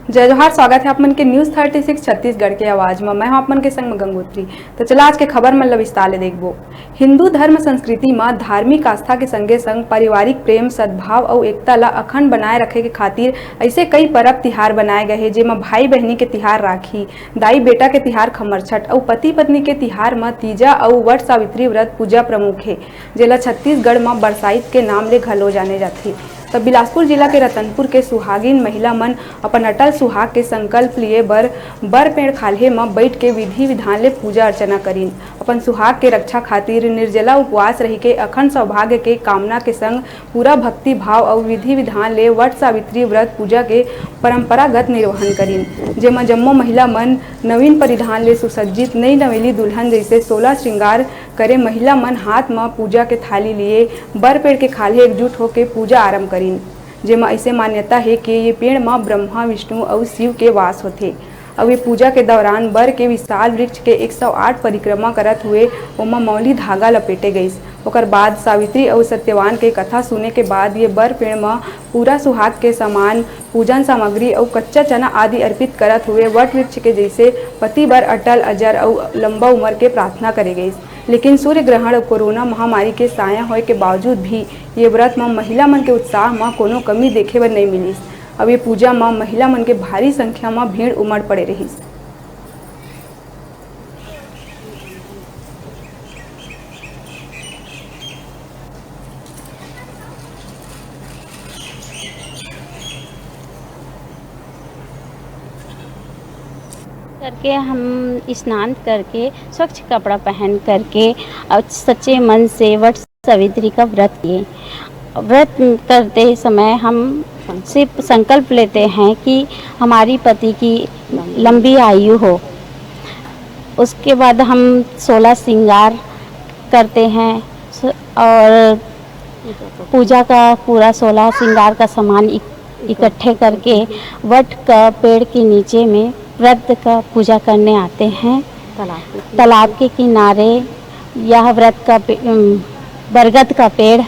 जय जोहार। स्वागत है आप मन के न्यूज़ 36 छत्तीसगढ़ के आवाज में। मैं हूं आप मन के संग में गंगोत्री। तो चला आज के खबर मन ल विस्तार ले देखबो। हिंदू धर्म संस्कृति में धार्मिक आस्था के संगे संग पारिवारिक प्रेम सद्भाव और एकता ला अखंड बनाए रखे के खातिर ऐसे कई परब तिहार बनाए गए हैं, जेमा भाई बहनी के तिहार राखी, दाई बेटा के तिहार खमरछठ और पति पत्नी के तिहार में तीजा और वट सावित्री व्रत पूजा प्रमुख है, जेला छत्तीसगढ़ में बरसाइत के नाम ले घलो जाने जाथे। तब बिलासपुर जिला के रतनपुर के सुहागिन महिला मन अपन अटल सुहाग के संकल्प लिए बर पेड़ खाल्हे में बैठ के विधि विधान ले पूजा अर्चना करीन। अपन सुहाग के रक्षा खातिर निर्जला उपवास रही के अखंड सौभाग्य के कामना के संग पूरा भक्ति भाव और विधि विधान ले वट सावित्री व्रत पूजा के परंपरागत निर्वहन करीन, जेमा जम्मो महिला मन नवीन परिधान ले सुसज्जित नई नवेली दुल्हन जैसे 16 श्रृंगार करे महिला मन हाथ में पूजा के थाली लिए बर पेड़ के खाल्हे एकजुट होके पूजा आरंभ करीन, जेमा ऐसे मान्यता है कि ये पेड़ में ब्रह्मा विष्णु और शिव के वास होते। अब ये पूजा के दौरान बर के विशाल वृक्ष के 108 परिक्रमा करत हुए ओमा मौली धागा लपेटे गई। ओकर बाद सावित्री और सत्यवान के कथा सुने के बाद ये बर पेड़ में पूरा सुहाग के सामान पूजन सामग्री और कच्चा चना आदि अर्पित करत हुए वट वृक्ष के जैसे पति बर अटल अजर और लंबा उम्र के प्रार्थना करे गई। लेकिन सूर्य ग्रहण और कोरोना महामारी के साया होए के बावजूद भी ये व्रत में महिला मन के उत्साह में कोनो कमी देखे बर नहीं मिली। अब ये पूजा में महिला मन के भारी संख्या में भीड़ उमड़ पड़े रही। करके हम स्नान करके स्वच्छ कपड़ा पहन करके और सच्चे मन से वट सावित्री का व्रत किए। व्रत करते समय हम सिर्फ संकल्प लेते हैं कि हमारी पति की लंबी आयु हो। उसके बाद हम 16 श्रृंगार करते हैं और पूजा का पूरा 16 श्रृंगार का सामान इकट्ठे करके वट का पेड़ के नीचे में व्रत का पूजा करने आते हैं। तालाब के किनारे यह व्रत का बरगद का पेड़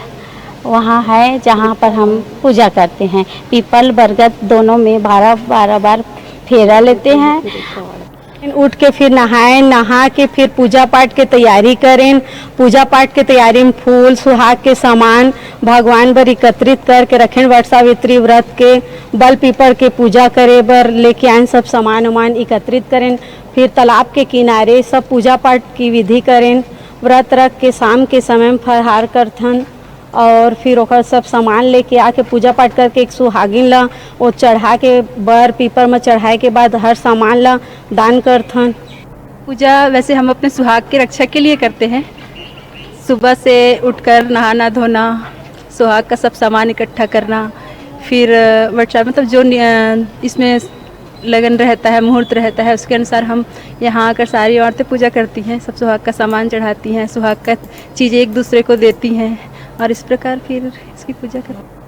वहाँ है जहाँ पर हम पूजा करते हैं। पीपल बरगद दोनों में 12 बार फेरा लेते हैं। उठ के फिर नहाएं, नहा के फिर पूजा पाठ के तैयारी करें। पूजा पाठ के तैयारी में फूल सुहाग के सामान भगवान बर एकत्रित करके रखें। वट सावित्री व्रत के बल पीपल के पूजा करे बर लेके आए सब सामान उमान एकत्रित करें। फिर तालाब के किनारे सब पूजा पाठ की विधि करें। व्रत रख के शाम के समय में फलहार करथन और फिर ओकर सब सामान लेके आके पूजा पाठ करके एक सुहागिन ला वो चढ़ा के बर पीपर में चढ़ाए के बाद हर सामान ला दान करथन। पूजा वैसे हम अपने सुहाग की रक्षा के लिए करते हैं। सुबह से उठकर नहाना धोना, सुहाग का सब सामान इकट्ठा करना, फिर वर्षा मतलब जो इसमें लगन रहता है, मुहूर्त रहता है, उसके अनुसार हम यहाँ आकर सारी औरतें पूजा करती हैं। सब सुहाग का सामान चढ़ाती हैं, सुहाग का चीज़ें एक दूसरे को देती हैं और इस प्रकार फिर इसकी पूजा करते हैं।